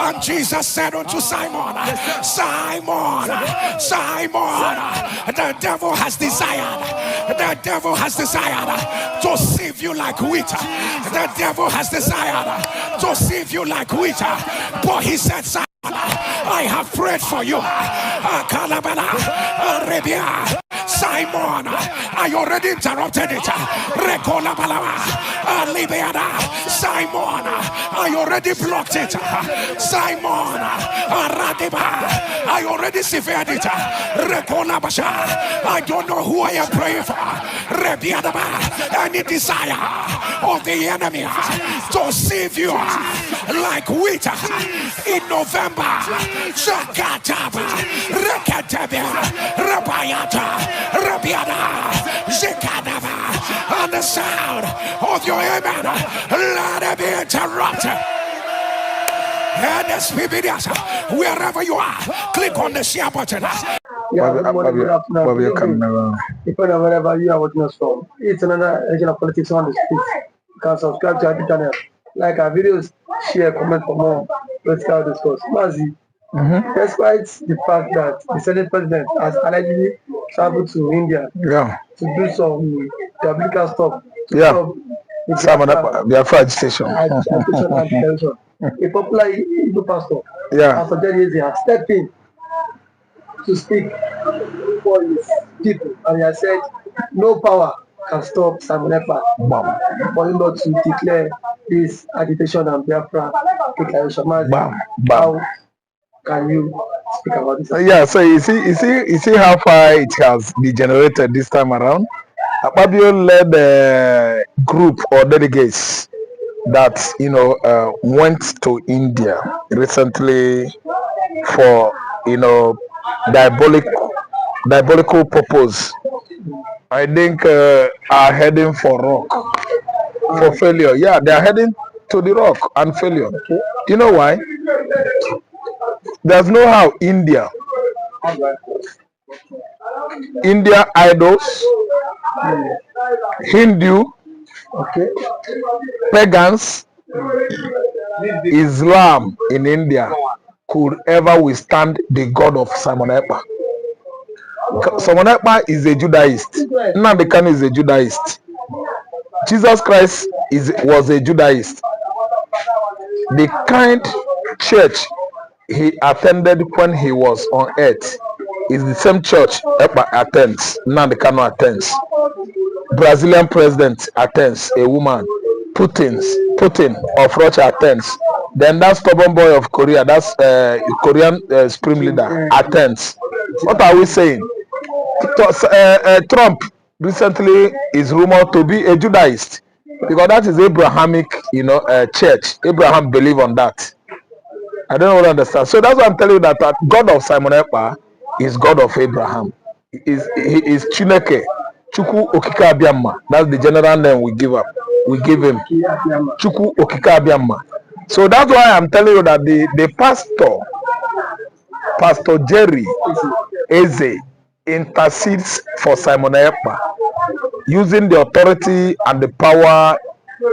And Jesus said unto Simon, Simon, Simon, the devil has desired to sieve you like wheat. The devil has desired to sieve you like wheat. But he said, Simon, I have prayed for you. Simon, I already interrupted it. Simon, I already blocked it. Simon, I already severed it. I don't know who I am praying for. Any desire of the enemy to save you like wheat in November. Shakataba, Rekataba, Rabayata, Rabiada, Zikadaba, and the sound of your amen, let it be interrupted. And the spirit, wherever you are, click on the share button. Yeah, good afternoon. Depending on wherever you are watching us from, it's another edition of Politics on the Street. You can subscribe to our channel, like our videos, share, comment for more political discourse. Mazi, despite the fact that the Senate President has allegedly traveled to India to do some biblical stuff, Simon Ekpa, Biafra agitation. A popular Igbo pastor, Pastor Jerry, has stepped in to speak for his people, and he has said no power can stop Simon Ekpa for him not to declare this agitation and Biafra declaration. How can you speak about this? Yeah, so you see how far it has degenerated this time around. Akpabio led a group or delegates that went to India recently for diabolical purpose. I think are heading for rock, for failure. Yeah, they are heading to the rock and failure. You know why? There's no how India idols, Hindu, pagans, Islam in India could ever withstand the God of Simon Ekpa. Simon Ekpa is a Judaist. Nnamdikanu is a Judaist. Jesus Christ was a Judaist. The kind church he attended when he was on earth is the same church Ekpa attends, nnamdikanu attends. Brazilian president attends, a woman. Putin of Russia attends. Then that stubborn boy of Korea, that's Korean supreme leader, attends. What are we saying? Trump recently is rumored to be a Judaist because that is Abrahamic, church. Abraham believed on that. I don't understand. So that's why I'm telling you that God of Simon Ekpa is God of Abraham. He is Chineke, Chukwu Okike Abiamma. That's the general name we give him. Chukwu Okike Abiamma. So that's why I'm telling you that the Pastor Jerry Eze intercedes for Simon Ekpa using the authority and the power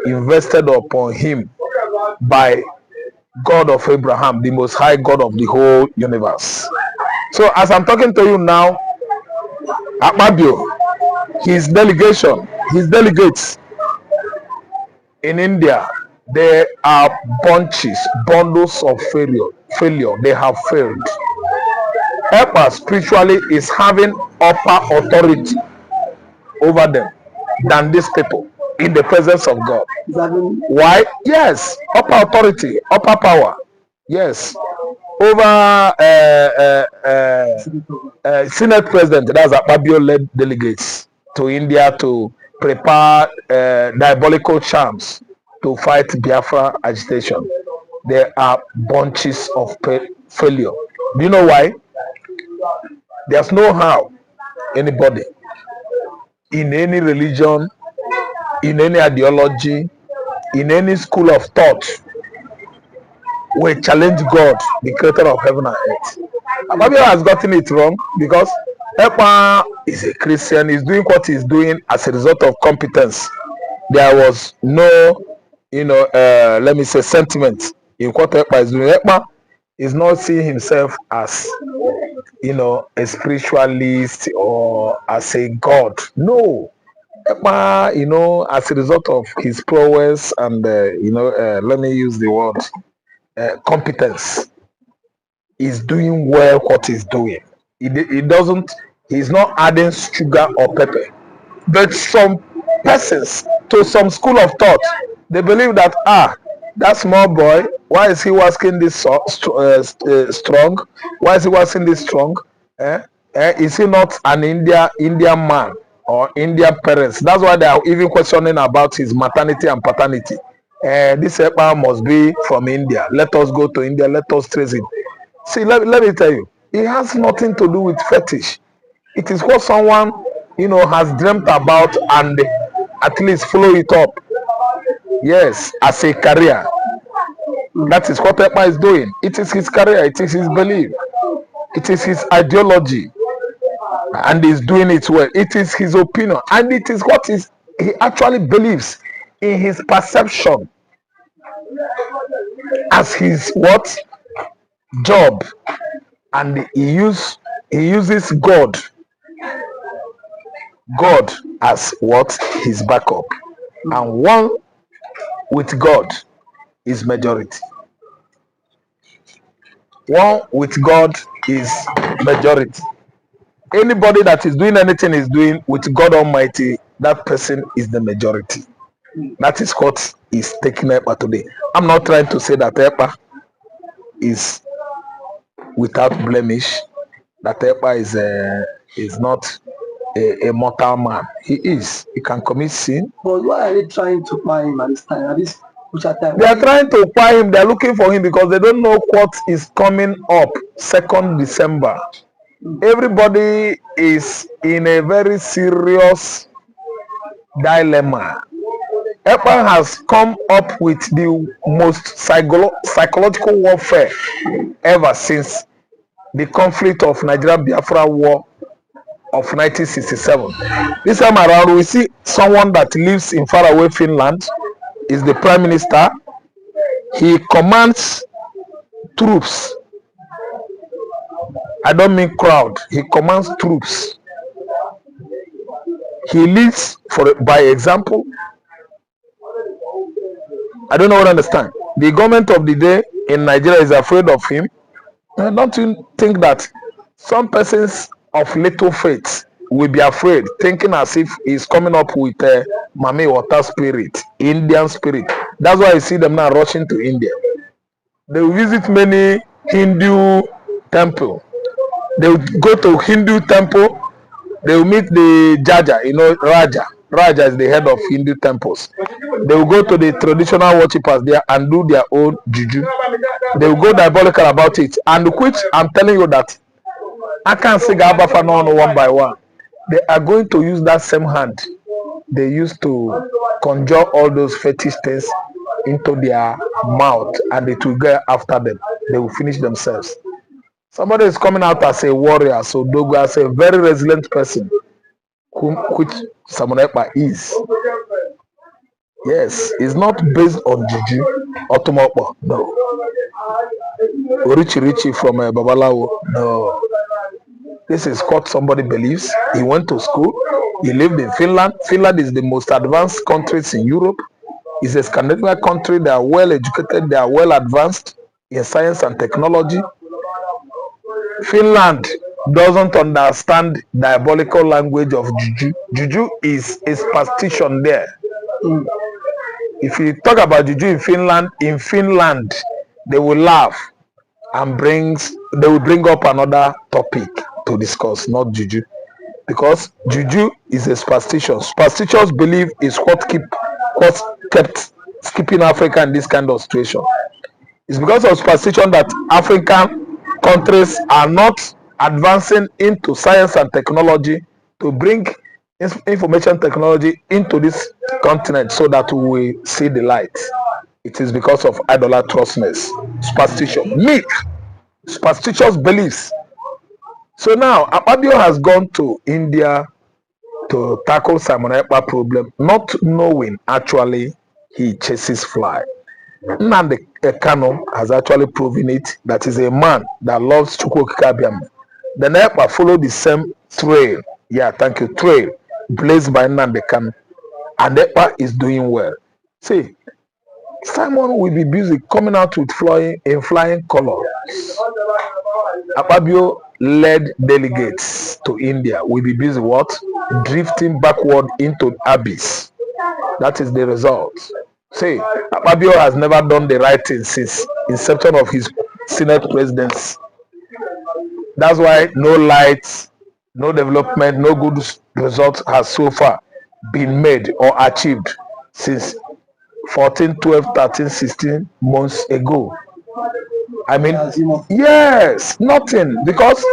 invested upon him by God of Abraham, the most high God of the whole universe. So as I'm talking to you now, Akpabio, his delegates in India, they are bundles of failure. They have failed. Ekpa spiritually is having upper authority over them than these people in the presence of God. Why? Yes, upper authority, upper power. Yes, over Senate President. That's Akpabio led delegates to India to prepare diabolical charms to fight Biafra agitation. There are bunches of failure. Do you know why? There's no how anybody in any religion, in any ideology, in any school of thought will challenge God, the creator of heaven and earth. Akpabio has gotten it wrong because Ekpa is a Christian. He's doing what he's doing as a result of competence. There was no, let me say, sentiment in what Ekpa is doing. Ekpa He's not seeing himself as, a spiritualist or as a god. No. Ekpa, as a result of his prowess and, let me use the word, competence, is doing well what he's doing. He's not adding sugar or pepper. But some persons, to some school of thought, they believe that, that small boy, why is he wasking this strong? Why is he wasking this strong? Is he not an Indian man or Indian parents? That's why they are even questioning about his maternity and paternity. This Ekpa must be from India. Let us go to India. Let us trace it. See, let me tell you, it has nothing to do with fetish. It is what someone, has dreamt about and at least follow it up. Yes, as a career. That is what Ekpa is doing. It is his career. It is his belief. It is his ideology. And he's doing it well. It is his opinion. And it is what he actually believes in his perception as his what? Job. And he uses God as what? His backup. And one with God is majority. One with God is majority. Anybody that is doing anything is doing with God Almighty, that person is the majority. That is what is taking Ekpa today. I'm not trying to say that Ekpa is without blemish, that Ekpa is not a mortal man. He is. He can commit sin. But why are they trying to find him at this time? At this time? They are trying to find him. They are looking for him because they don't know what is coming up 2nd December. Everybody is in a very serious dilemma. Ekpa has come up with the most psychological warfare ever since the conflict of Nigeria Biafra war of 1967. This time around, we see someone that lives in faraway Finland, is the prime minister. He commands troops. I don't mean crowd. He commands troops. He leads by example. I don't know what I understand. The government of the day in Nigeria is afraid of him. Don't you think that some persons of little faith will be afraid, thinking as if he's coming up with a Mami water spirit, Indian spirit? That's why you see them now rushing to India. They will visit many Hindu temple. They will go to Hindu temple. They will meet the Jaja, Raja. Raja is the head of Hindu temples. They will go to the traditional worshippers there and do their own juju. They will go diabolical about it. And which I'm telling you that I can't say Biafran one by one. They are going to use that same hand they used to conjure all those fetish things into their mouth, and it will go after them. They will finish themselves. Somebody is coming out as a warrior, so Dogo as a very resilient person, which Simon Ekpa is. Yes, it's not based on juju or tomokpo. No. Richie from Babalawo. No. This is what somebody believes. He went to school. He lived in Finland. Finland is the most advanced countries in Europe. It's a Scandinavian country. They are well educated. They are well advanced in science and technology. Finland doesn't understand diabolical language of juju. Juju is a superstition there. If you talk about juju in Finland, they will laugh and they will bring up another topic to discuss, not juju, because juju is a superstition. Superstitious belief is what kept keeping Africa in this kind of situation. It's because of superstition that African countries are not advancing into science and technology to bring information technology into this continent so that we will see the light. It is because of idolatrousness, superstition, myth, superstitious beliefs. So now Akpabio has gone to India to tackle Simon Ekpa problem, not knowing actually he chases fly. nnamdikanu has actually proven it. That is a man that loves Chukwukabiam. The Ekpa followed the same trail. Yeah, thank you. Trail blazed by nnamdikanu. And Ekpa is doing well. See, Simon will be busy coming out with flying colors. Akpabio led delegates to India will be busy what? Drifting backward into abyss. That is the result. See, Akpabio has never done the right thing since inception of his Senate presidency. That's why no lights, no development, no good results has so far been made or achieved since 14, 12, 13, 16 months ago. I mean, yes, nothing. Because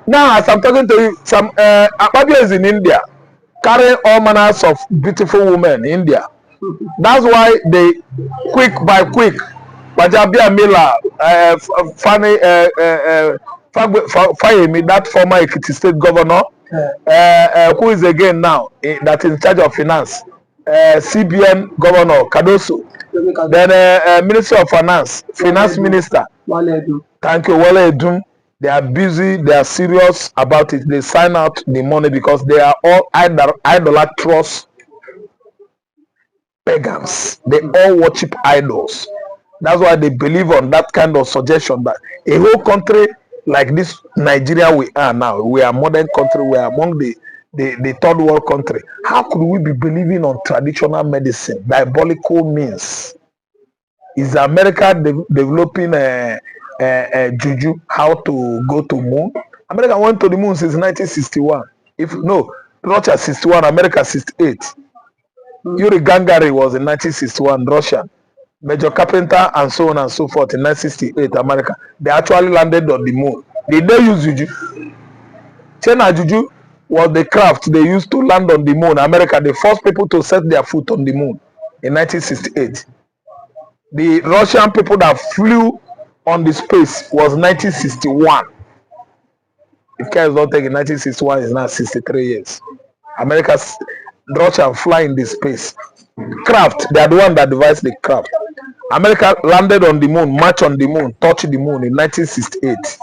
now, as I'm talking to you, some Akpabio is in India, carrying all manners of beautiful women in India. That's why they, quick by quick, Bajabia Mila, Fanny, Fayemi, that former Ekiti State governor, who is again now that is in charge of finance, CBN governor Kadoso, then Minister of Finance, Finance Minister. Thank you, Wale Edun. They are busy, they are serious about it. They sign out the money because they are all idolatrous pagans. They all worship idols. That's why they believe on that kind of suggestion that a whole country like this Nigeria we are now, we are modern country, we are among the third world country. How could we be believing on traditional medicine, diabolical means? Is America developing juju how to go to moon? America went to the moon since 1961. If no, Russia 61, America 68. Yuri Gagarin was in 1961, Russia. Major Carpenter and so on and so forth in 1968, America. They actually landed on the moon. Did they use juju? China juju was the craft they used to land on the moon. America, the first people to set their foot on the moon in 1968. The Russian people that flew on the space was 1961. If care is not taken, 1961 is now 63 years. America's Russia fly in the space. Craft, they are the one that devised the craft. America landed on the moon, marched on the moon, touched the moon in 1968.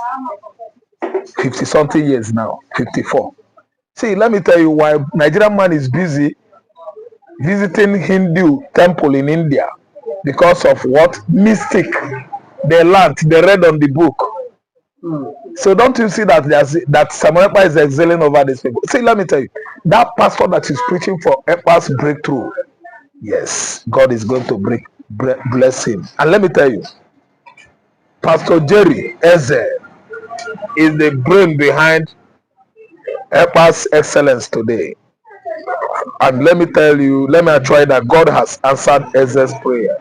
50 something years now, 54. See, let me tell you why Nigerian man is busy visiting Hindu temple in India because of what? Mystic. They learned, they read on the book. So don't you see that Simon Ekpa is excelling over these people? See, let me tell you, that pastor that is preaching for Ekpa's breakthrough, yes, God is going to bless him. And let me tell you, Pastor Jerry Eze is the brain behind Ekpa's excellence today. And let me tell you, let me try that God has answered Eze's prayer.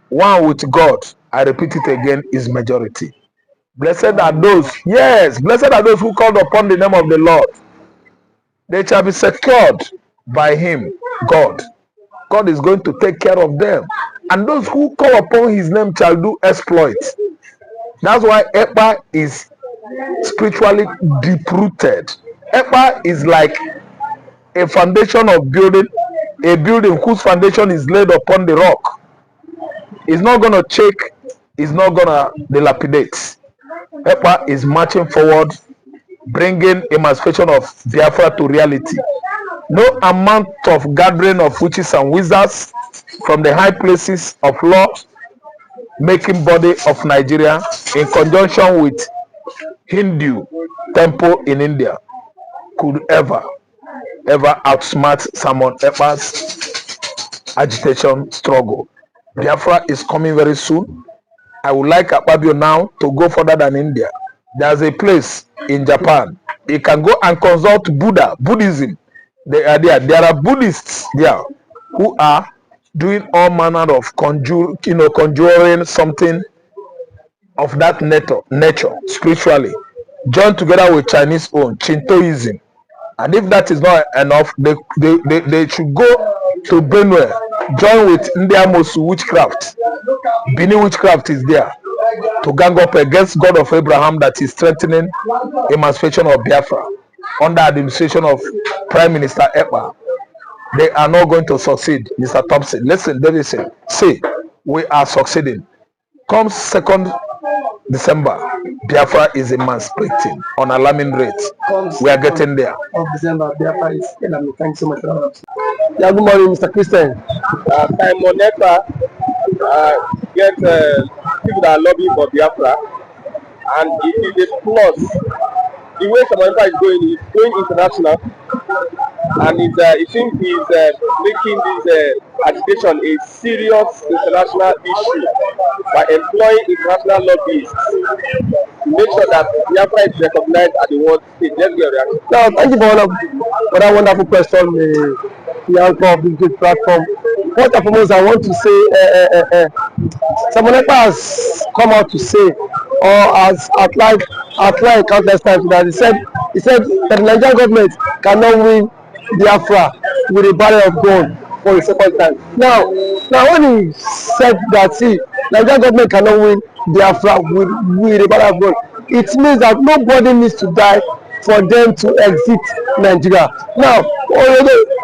One with God, I repeat it again, is majority. Blessed are those, yes, blessed are those who called upon the name of the Lord. They shall be secured by him, God. God is going to take care of them. And those who call upon his name shall do exploits. That's why Ekpa is spiritually deep-rooted. Ekpa is like a foundation of building, a building whose foundation is laid upon the rock. It's not going to shake, it's not going to dilapidate. Ekpa is marching forward, bringing emancipation of Biafra to reality. No amount of gathering of witches and wizards from the high places of law making body of Nigeria in conjunction with Hindu temple in India could ever outsmart Simon Ekpa's agitation struggle. Biafra is coming very soon. I would like Akpabio now to go further than India. There's a place in Japan. You can go and consult Buddhism. They are there. There are Buddhists there who are doing all manner of conjuring something of that nature spiritually, joined together with Chinese own Shintoism. And if that is not enough, they should go to Benue, join with Ndiamosu witchcraft. Bini witchcraft is there to gang up against God of Abraham that is strengthening emancipation of Biafra under administration of Prime Minister Ekpa. They are not going to succeed, Mr. Thompson. Listen, there is say, we are succeeding. Come 2nd December, Biafra is emancipating on alarming rates. We are getting there. Of December, Biafra is. Thanks so much for that. Yeah, good morning, Mr. Christian. Simon Ekpa get people that are lobbying for Biafra, and it is a plus. The way Simon Ekpa is going international, and it seems he's making this agitation a serious international issue by employing international lobbyists to make sure that Biafra is recognized at the world stage. Let's get a reaction. Now, thank you for that wonderful question, the anchor of this good platform. First and foremost, I want to say, Simon Ekpa has come out to say, or has outlined countless times that he said that the Nigerian government cannot win Biafra with a barrel of gun for the second time. Now when he said that, see, Nigerian government cannot win Biafra with a barrel of gun, it means that nobody needs to die for them to exit Nigeria. Now,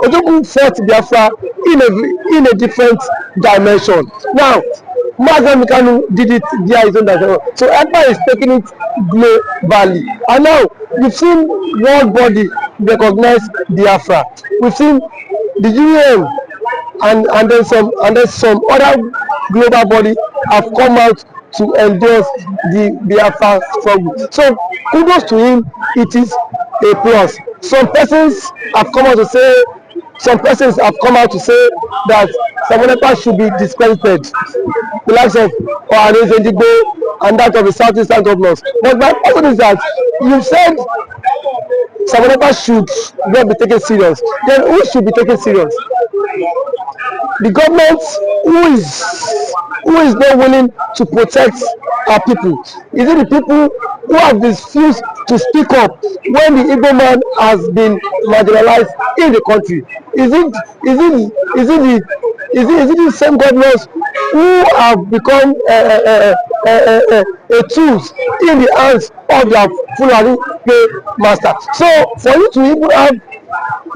Ojukwu fought Biafra in a different dimension. Now, nnamdikanu did it via his own dimension. So Ekpa is taking it globally. And now, we've seen world body recognize Biafra. We've seen the UN and then some other global body have come out to endorse the Biafra struggle. So kudos to him, it is a plus. Some persons have come out to say that Simon Ekpa should be discredited, the likes of Ohanes Ndigbo and that of the Southeastern governors. But my question is that you said Simon Ekpa should not be taken serious. Then who should be taken serious? The government who is not willing to protect our people? Is it the people who have refused to speak up when the Igbo man has been marginalized in the country? Is it the same governors who have become a tools in the hands of their Fulani master? So for you to even have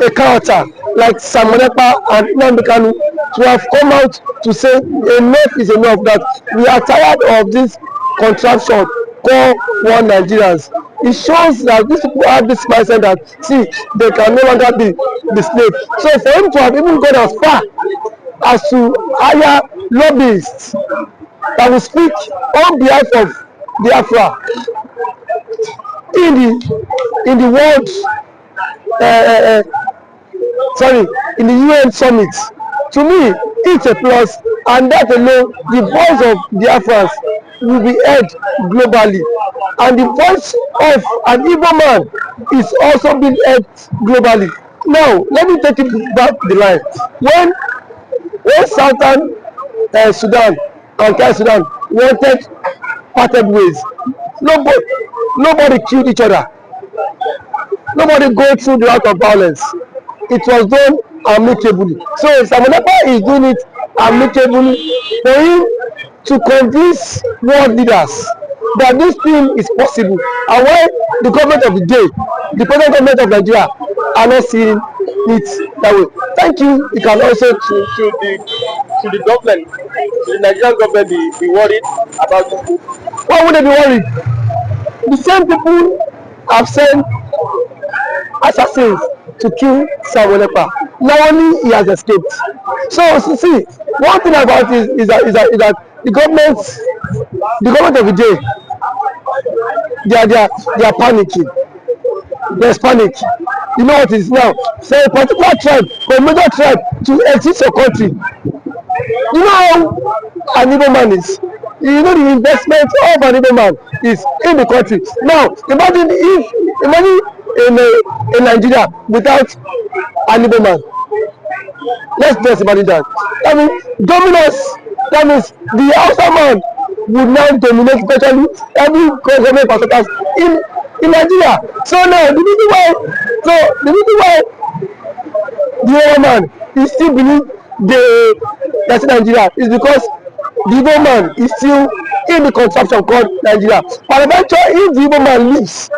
a character like Simon Ekpa and nnamdikanu to have come out to say enough is enough, that we are tired of this contraption called one Nigerians. It shows that these people have this mindset that, see, they can no longer be slave. So for him to have even gone as far as to hire lobbyists that will speak on behalf of Biafra in the world in the UN summit, to me it's a plus, and that alone, the voice of Biafrans will be heard globally, and the voice of an Igbo man is also being heard globally. Now let me take it back the line. When Southern Sudan and South Sudan wanted parted ways, nobody killed each other. Nobody go through the route of violence. It was done amicably. So Simon Ekpa is doing it amicably for him to convince world leaders that this thing is possible. And when the government of the day, the present government of Nigeria, are not seeing it that way. Thank you. You can also to the government, to the Nigerian government be worried about this? Why would they be worried? The same people have sent assassins to kill Simon Ekpa. Not only he has escaped. So see, one thing about it is that the government of the day, they are panicking. There's panic. You know what it is now? Say a particular tribe, a major tribe, to exit your country. You know how an Igbo man is. You know the investment of an Igbo man is in the country. Now imagine in Nigeria without an Igbo man. Let's just imagine that. I mean, dominance. That means the Hausa man would now dominate virtually every government parastatals in Nigeria. So now the reason why the Igbo man is still believe that's Nigeria is because the Igbo man is still in the contraption called Nigeria. But eventually, if the Igbo man leaves,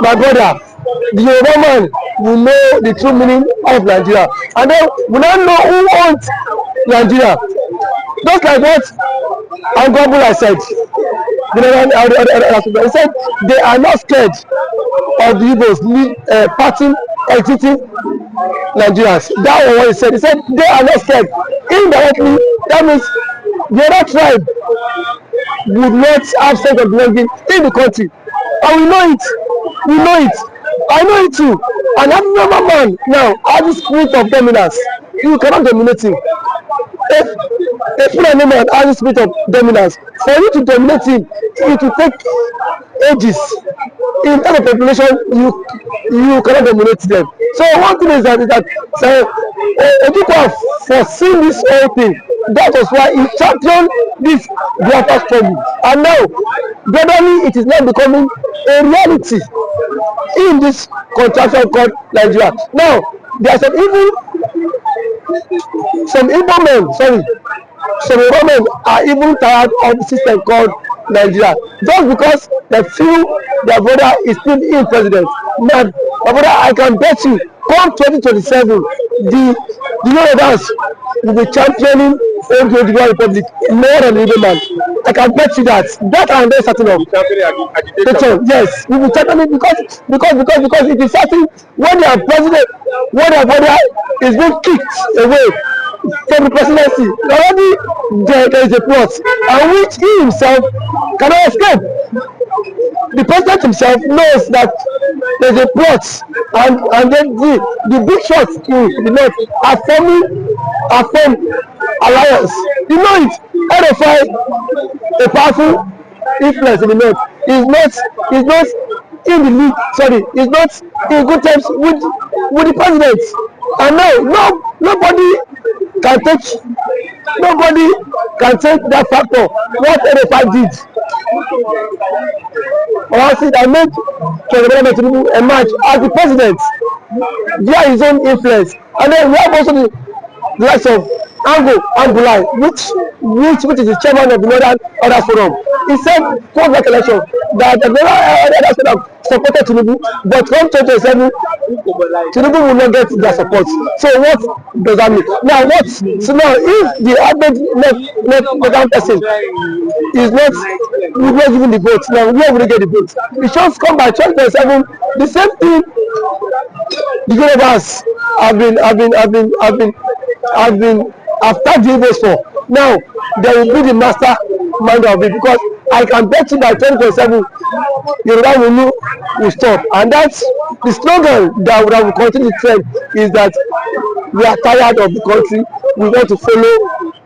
my brother, the Igbo man will know the true meaning of Nigeria, and then we now know who owns Nigeria. Just like what Angobula said, he said they are not scared of the Igbos parting, exiting Nigerians. That was what he said. He said they are not scared. Indirectly, that means the other tribe would not have sense of belonging in the country. And we know it. We know it. I know it too. And every normal man now has the spirit of dominance. You cannot dominate him. If a Fulani man has the spirit of dominance, for you to dominate him, it will take ages. In terms of population, you cannot dominate them. So one thing is that Ojukwu foreseen this whole thing. That was why he championed this Biafra struggle. And now, gradually, it is now becoming a reality in this contraction called Nigeria. Now, there are some Igbo men are even tired of the system called Nigeria. Just because they feel their brother is still in president. Now, my brother, I can bet you, come 2027, the Yorubas will be championing the Oduduwa Republic more than the Igbo man. I can bet you that. That I am very certain of. Yes, we will championing because it is certain when their president, when their brother is being kicked away from the presidency, already there is a plot, and which he himself cannot escape. The president himself knows that there is a plot, and then the big shots in the north are forming alliance. You know it. RFI, a powerful influence in the north, is not in the league. Sorry, is not in good terms with the president. And now nobody can take that factor. What RFI did, or else it made President Tinubu emerge as the president via his own influence. And then we have also the likes of Angulai, which is the chairman of the Northern Order Forum. He said post that election that the Northern Order Forum supported Tinubu, but come 2027, Tinubu will not get their support. So what does that mean? Now if the average Northern person is not giving the vote, now where will they get the vote? It should come by 2027. The same thing the Yorubas have tagged the Igbos for. Now they will be the mastermind of it, because I can bet you by 2027 Yoruba will stop. And that's the slogan that will continue to trend, is that we are tired of the country, we want to follow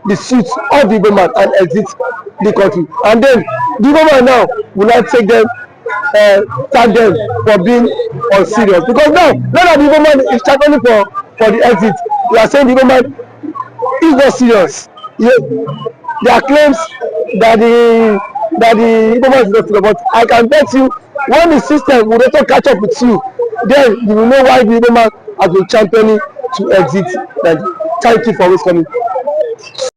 the suit of the Igbo man and exit the country. And then the Igbo man now will not take them, tag them for being unserious, because now that the Igbo man is championing for the exit, we are saying the Igbo man is not serious. There are claims that the Igbo man is not serious, but I can bet you when the system will also catch up with you, then you will know why the Igbo man has been championing to exit. Thank you for always coming.